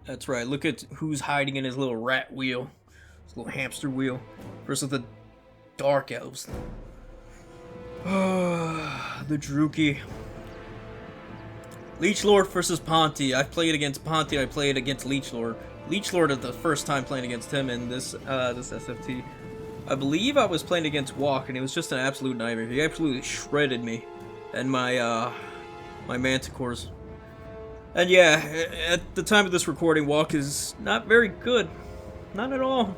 That's right. Look at who's hiding in his little rat wheel. His little hamster wheel. Versus the Dark Elves. The Druki. Leech Lord versus Ponti. I've played against Ponti. I played against Leech Lord. Leech Lord is the first time playing against him in this this SFT. I believe I was playing against Walk, and it was just an absolute nightmare. He absolutely shredded me and my my Manticores. And yeah, at the time of this recording, Walk is not very good. Not at all.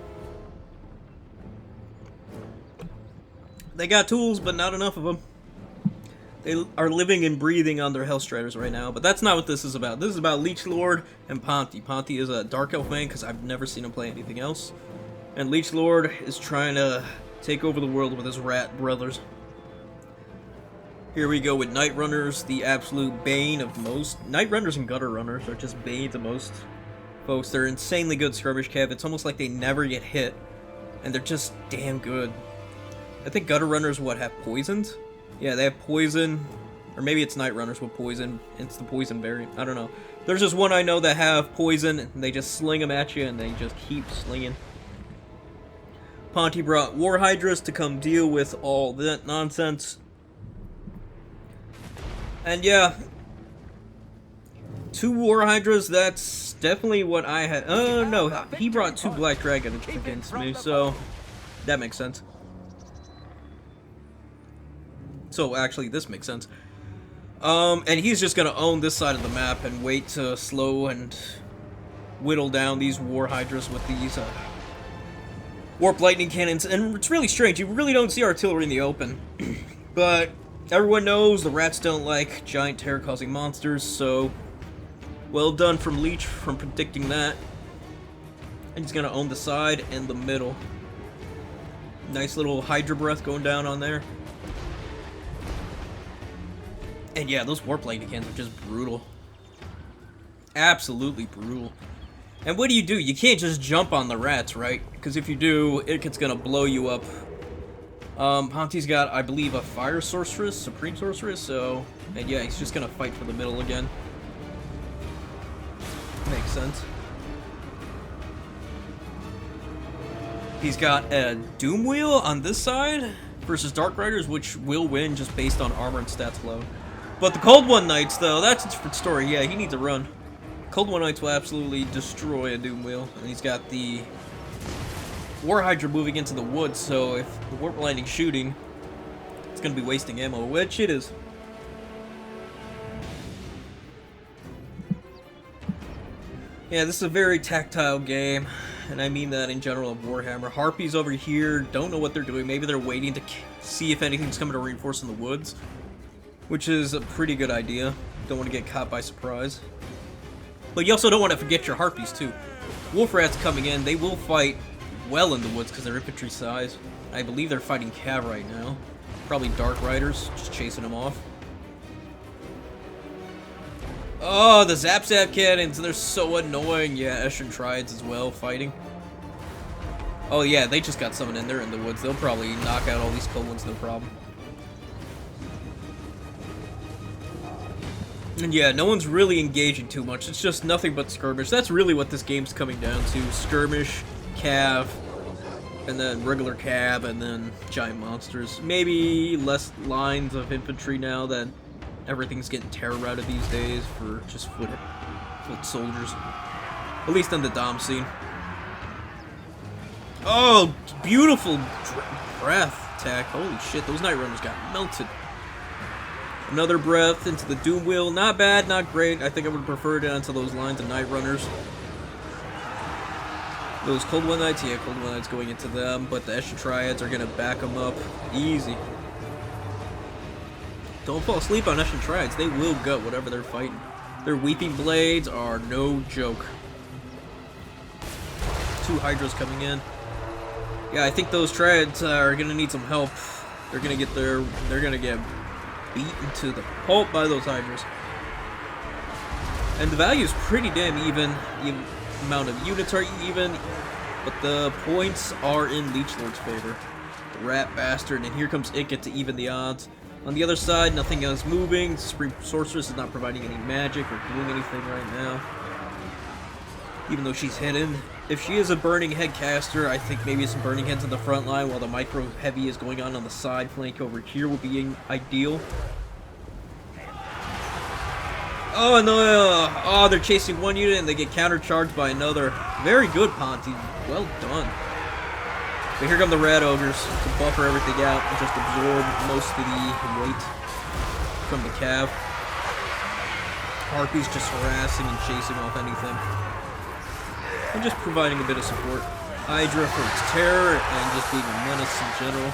They got tools, but not enough of them. They are living and breathing on their Hellstriders right now, but that's not what this is about. This is about Leech Lord and Ponti. Ponti is a Dark Elf main because I've never seen him play anything else. And Leech Lord is trying to take over the world with his rat brothers. Here we go with Night Runners, the absolute bane of most. Night Runners and Gutter Runners are just bane to most folks. They're insanely good skirmish cav. It's almost like they never get hit, and they're just damn good. I think Gutter Runners, have poisoned? Yeah, they have poison, or maybe it's Night Runners with poison. It's the poison variant. I don't know. There's just one I know that have poison, and they just sling them at you, and they just keep slinging. Ponti brought War Hydras to come deal with all that nonsense. And yeah, 2 War Hydras, that's definitely what I had. Oh no, he brought 2 Black Dragons against me, so that makes sense. So actually, this makes sense. And he's just gonna own this side of the map and wait to slow and whittle down these War Hydras with these Warp Lightning Cannons. And it's really strange, you really don't see artillery in the open. But everyone knows the rats don't like giant terror-causing monsters, so well done from Leech from predicting that. And he's gonna own the side and the middle. Nice little Hydra breath going down on there. And yeah, those Warp Lightning Cannons are just brutal. Absolutely brutal. And what do? You can't just jump on the rats, right? Because if you do, it's gonna blow you up. Ponti's got, I believe, a Fire Sorceress, Supreme Sorceress, so... And yeah, he's just gonna fight for the middle again. Makes sense. He's got a Doom Wheel on this side versus Dark Riders, which will win just based on armor and stats alone. But the Cold One Knights, though, that's a different story. Yeah, he needs a run. Cold One Knights will absolutely destroy a Doom Wheel. And he's got the War Hydra moving into the woods, so if the Warp Lightning's shooting, it's going to be wasting ammo, which it is. Yeah, this is a very tactile game, and I mean that in general of Warhammer. Harpies over here don't know what they're doing. Maybe they're waiting to see if anything's coming to reinforce in the woods, which is a pretty good idea. Don't want to get caught by surprise. But you also don't want to forget your Harpies, too. Wolf Rats coming in, they will fight well in the woods because they're infantry size. I believe they're fighting Cav right now. Probably Dark Riders, just chasing them off. Oh, the Zap Zap Cannons, they're so annoying. Yeah, Eshin Triads as well, fighting. Oh yeah, they just got summoned in. They're in the woods. They'll probably knock out all these cold ones, no problem. And yeah, no one's really engaging too much. It's just nothing but skirmish. That's really what this game's coming down to. Skirmish, Cav, and then regular Cav, and then giant monsters. Maybe less lines of infantry now that everything's getting terror routed these days for just foot soldiers. At least in the Dom scene. Oh, beautiful breath attack. Holy shit, those Night Runners got melted. Another breath into the Doom Wheel. Not bad, not great. I think I would prefer it onto those lines of Night Runners. Those Cold One Knights, yeah, Cold One Knights going into them, but the Eshin Triads are going to back them up easy. Don't fall asleep on Eshin Triads. They will gut whatever they're fighting. Their Weeping Blades are no joke. 2 Hydras coming in. Yeah, I think those Triads are going to need some help. They're going to get beaten to the pulp by those Hydras. And the value is pretty damn even. The amount of units are even, but the points are in Leech Lord's favor. The rat bastard, and here comes Icket to even the odds. On the other side, nothing else moving. Supreme Sorceress is not providing any magic or doing anything right now. even though she's hidden. If she is a Burning Head caster, I think maybe some Burning Heads in the front line while the Micro Heavy is going on the side flank over here would be ideal. Oh no! Oh, they're chasing one unit and they get countercharged by another. Very good, Ponty. Well done. But here come the Rat Ogres to buffer everything out and just absorb most of the weight from the Cav. Harpy's just harassing and chasing off anything. And just providing a bit of support. Hydra for its terror and just being a menace in general.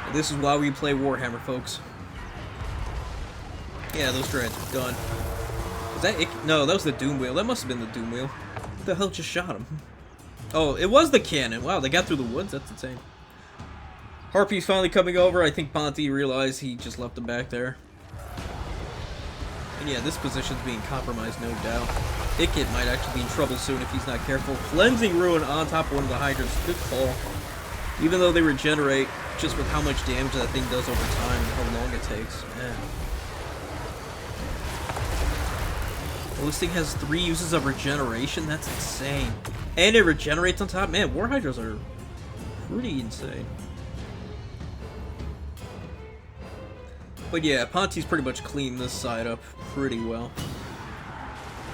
And this is why we play Warhammer, folks. Yeah, those dreads are done. Was that it? No, that was the Doom Wheel. That must have been the Doom Wheel. What the hell just shot him? Oh, it was the cannon. Wow, they got through the woods? That's insane. Harpy's finally coming over. I think Ponty realized he just left him back there. And yeah, this position's being compromised, no doubt. Ikit might actually be in trouble soon if he's not careful. Cleansing Ruin on top of one of the Hydras. Good call. Even though they regenerate, just with how much damage that thing does over time and how long it takes. Man. Well, this thing has 3 uses of regeneration? That's insane. And it regenerates on top? Man, War Hydras are pretty insane. But yeah, Ponty's pretty much cleaned this side up pretty well.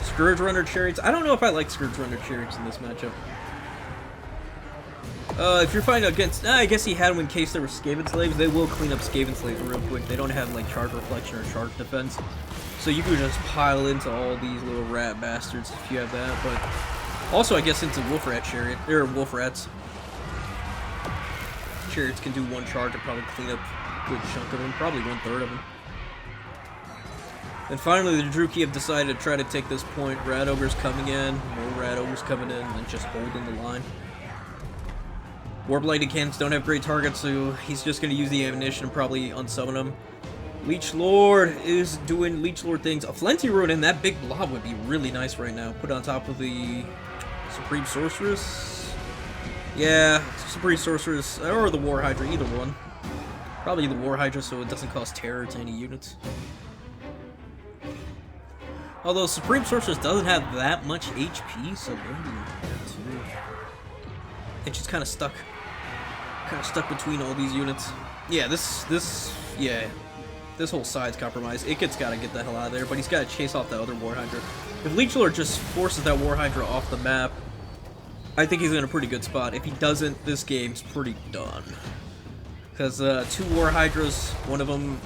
Scourge Runner Chariots. I don't know if I like Scourge Runner Chariots in this matchup. If you're fighting against... I guess he had them in case there were Skaven Slaves. They will clean up Skaven Slaves real quick. They don't have, like, Charge Reflection or Charge Defense. So you can just pile into all these little rat bastards if you have that. But also, I guess, into Wolf Rat Chariot... Or Wolf Rats. Chariots can do 1 charge and probably clean up a good chunk of them. Probably 1/3 of them. And finally, the Druki have decided to try to take this point. Rat Ogres coming in, more Rat Ogres coming in, and just holding the line. Warblighted cannons don't have great targets, so he's just going to use the ammunition and probably unsummon them. Leech Lord is doing Leech Lord things. A Flinty Ruin and that big blob would be really nice right now. Put on top of the Supreme Sorceress. Yeah, Supreme Sorceress, or the War Hydra, either one. Probably the War Hydra so it doesn't cause terror to any units. Although Supreme Sorceress doesn't have that much HP, so maybe too. And she's kind of stuck. Between all these units. Yeah, this whole side's compromised. Ikit's got to get the hell out of there, but he's got to chase off that other War Hydra. If Leech Lord just forces that War Hydra off the map, I think he's in a pretty good spot. If he doesn't, this game's pretty done. Because 2 War Hydras, one of them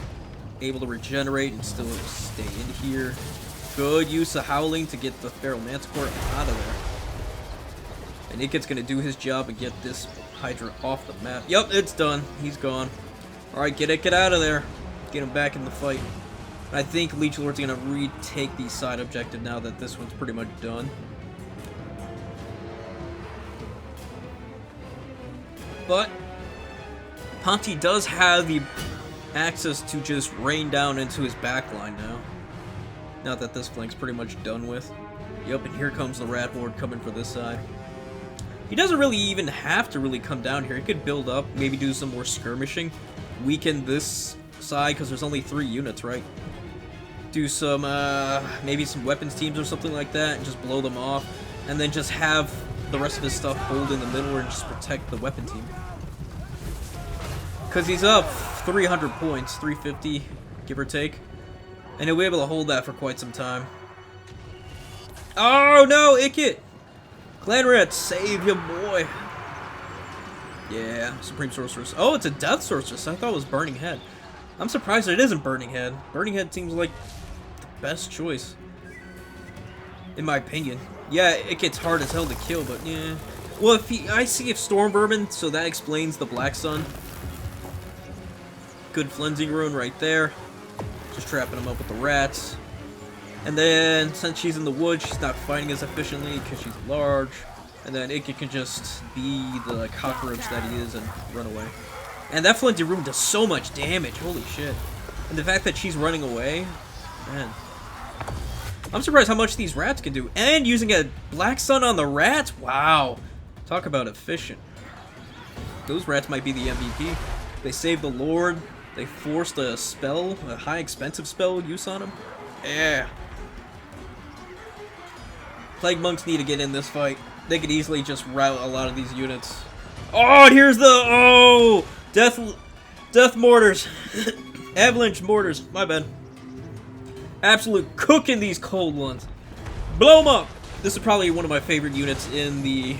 able to regenerate and still stay in here. Good use of Howling to get the Feral Manticore out of there. And Ikit's going to do his job and get this Hydra off the map. Yep, it's done. He's gone. Alright, get out of there. Get him back in the fight. I think Leech Lord's going to retake the side objective now that this one's pretty much done. But Ponty does have the access to just rain down into his backline now. Now that this flank's pretty much done with. Yep, and here comes the Rat Horde coming for this side. He doesn't really even have to really come down here. He could build up, maybe do some more skirmishing. Weaken this side, because there's only 3 units, right? Do some, maybe some weapons teams or something like that, and just blow them off. And then just have the rest of his stuff hold in the middle and just protect the weapon team. Because he's up 300 points, 350, give or take. And he'll be able to hold that for quite some time. Oh no, Ikit! Clan Rat, save your boy! Yeah, Supreme Sorceress. Oh, it's a Death Sorceress. I thought it was Burning Head. I'm surprised it isn't Burning Head. Burning Head seems like the best choice. In my opinion. Yeah, it gets hard as hell to kill, but yeah. Well, I see if Storm Vermin, so that explains the Black Sun. Good Cleansing Ruin right there. Just trapping him up with the rats. And then, since she's in the woods, she's not fighting as efficiently because she's large. And then Ikit can just be the cockroach that he is and run away. And that Flinty Room does so much damage, holy shit. And the fact that she's running away, man. I'm surprised how much these rats can do. And using a Black Sun on the rats, wow. Talk about efficient. Those rats might be the MVP. They saved the Lord. They forced a spell, a high expensive spell use on him. Yeah. Plague Monks need to get in this fight. They could easily just rout a lot of these units. Oh, and here's the... Oh! Death Mortars. Avalanche Mortars. My bad. Absolute cooking these cold ones. Blow them up! This is probably one of my favorite units in the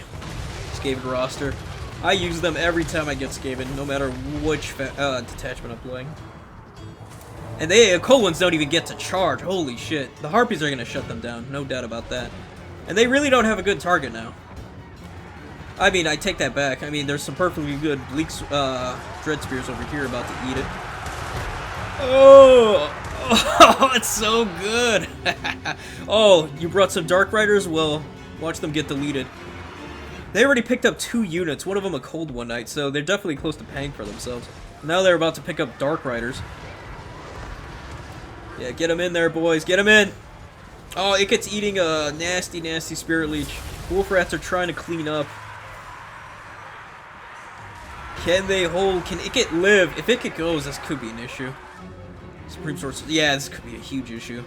Skaven roster. I use them every time I get Skaven, no matter which detachment I'm playing. And the cold ones don't even get to charge. Holy shit. The Harpies are going to shut them down. No doubt about that. And they really don't have a good target now. I mean, I take that back. I mean, there's some perfectly good Dread Spears over here about to eat it. Oh! Oh, it's so good! Oh, you brought some Dark Riders? Well, watch them get deleted. They already picked up 2 units, one of them a Cold One Knight, so they're definitely close to paying for themselves. Now they're about to pick up Dark Riders. Yeah, get them in there, boys. Get them in! Oh, it gets eating a nasty, nasty Spirit Leech. Wolf Rats are trying to clean up. Can they hold? Can Icket live? If Icket goes, this could be an issue. Supreme Source. Yeah, this could be a huge issue.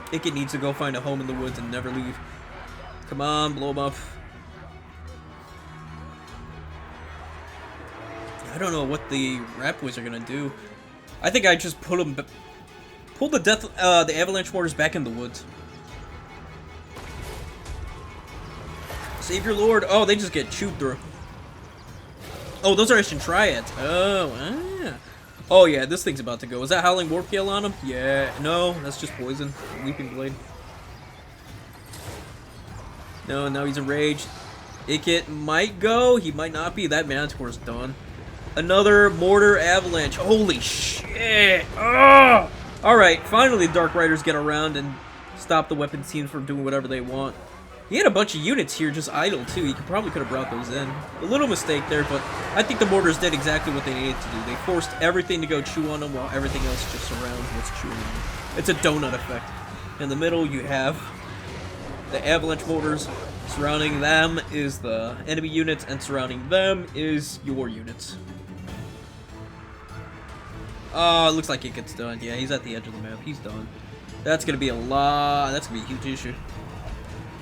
Icket needs to go find a home in the woods and never leave. Come on, blow him up. I don't know what the Rat Boys are gonna do. I think I just pull the Avalanche Mortars back in the woods. Save your lord. Oh, they just get chewed through. Oh, those are Ashen Triads. Oh, ah. Oh yeah, this thing's about to go. Is that Howling Warp Gale on him? Yeah. No, that's just poison. Leaping Blade. No, now he's enraged. Icket might go. He might not be. That Manticore's done. Another Mortar Avalanche. Holy shit. Oh! Alright, finally Dark Riders get around and stop the weapon teams from doing whatever they want. He had a bunch of units here just idle too. He probably could have brought those in. A little mistake there, but I think the Mortars did exactly what they needed to do. They forced everything to go chew on them while everything else just surrounds what's chewing on them. It's a donut effect. In the middle, you have the Avalanche Mortars. Surrounding them is the enemy units, and surrounding them is your units. Oh, it looks like it gets done. Yeah, he's at the edge of the map. He's done. That's gonna be a lot. That's gonna be a huge issue.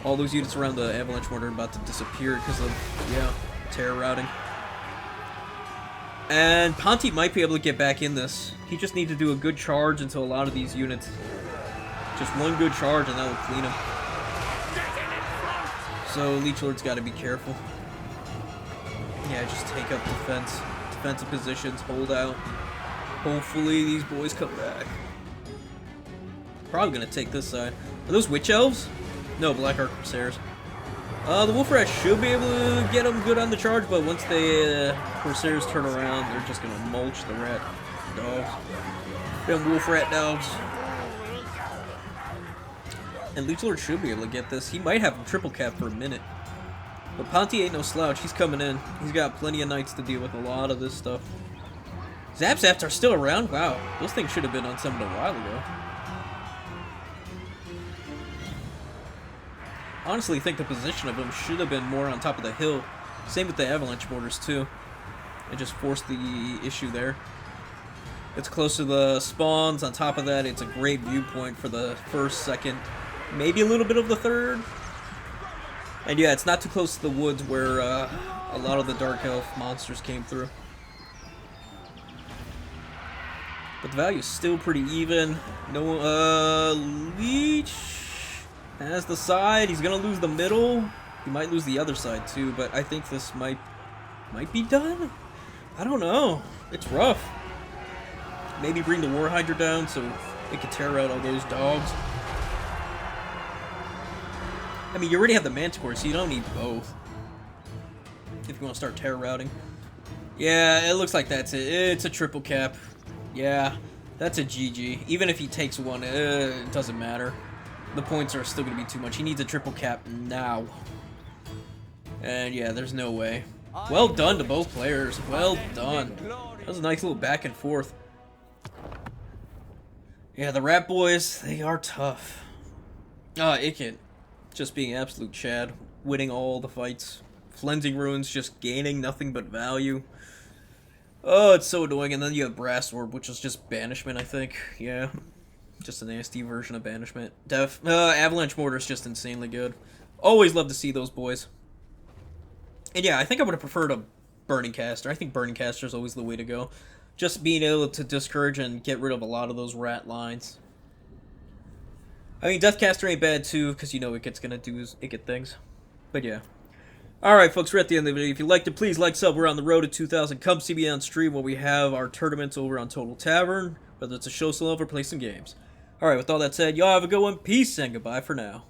All those units around the Avalanche Mortar are about to disappear because of, yeah, terror routing. And Ponti might be able to get back in this. He just needs to do a good charge into a lot of these units. Just one good charge and that will clean him. So Leech Lord's got to be careful. Yeah, just take up defensive positions, hold out. Hopefully these boys come back. Probably gonna take this side. Are those Witch Elves? No, Black Ark Corsairs. The Wolf Rats should be able to get them good on the charge, but once the Corsairs turn around, they're just gonna mulch the Rat Dogs. Them Wolf Rat Dogs. And Leech Lord should be able to get this. He might have him triple cap for a minute. But Ponti ain't no slouch. He's coming in. He's got plenty of knights to deal with a lot of this stuff. Zapzaps are still around? Wow. Those things should have been on someone a while ago. Honestly, I think the position of them should have been more on top of the hill. Same with the Avalanche Mortars, too. It just forced the issue there. It's close to the spawns. On top of that, it's a great viewpoint for the first, second, maybe a little bit of the third. And yeah, it's not too close to the woods where a lot of the Dark Elf monsters came through. But the value is still pretty even. No, Leech has the side. He's gonna lose the middle. He might lose the other side too, but I think this might be done. I don't know. It's rough. Maybe bring the War Hydra down so it can tear out all those dogs. I mean, you already have the Manticore, so you don't need both. If you want to start terror routing. Yeah, it looks like that's it. It's a triple cap. Yeah, that's a GG. Even if he takes one, it doesn't matter. The points are still going to be too much. He needs a triple cap now. And yeah, there's no way. Well done to both players. Well done. That was a nice little back and forth. Yeah, the Rat Boys, they are tough. Icket, just being absolute Chad. Winning all the fights. Flensing Ruins just gaining nothing but value. Oh, it's so annoying. And then you have Brass Orb, which is just banishment, I think. Yeah. Just a nasty version of Banishment. Avalanche Mortar is just insanely good. Always love to see those boys. And yeah, I think I would have preferred a Burning Caster. I think Burning Caster is always the way to go. Just being able to discourage and get rid of a lot of those rat lines. I mean, Deathcaster ain't bad too, because you know what it's gonna do is it things. But yeah. Alright, folks, we're at the end of the video. If you liked it, please like, sub. We're on the road to 2,000. Come see me on stream where we have our tournaments over on Total Tavern, whether it's a show, solo, or play some games. Alright, with all that said, y'all have a good one. Peace and goodbye for now.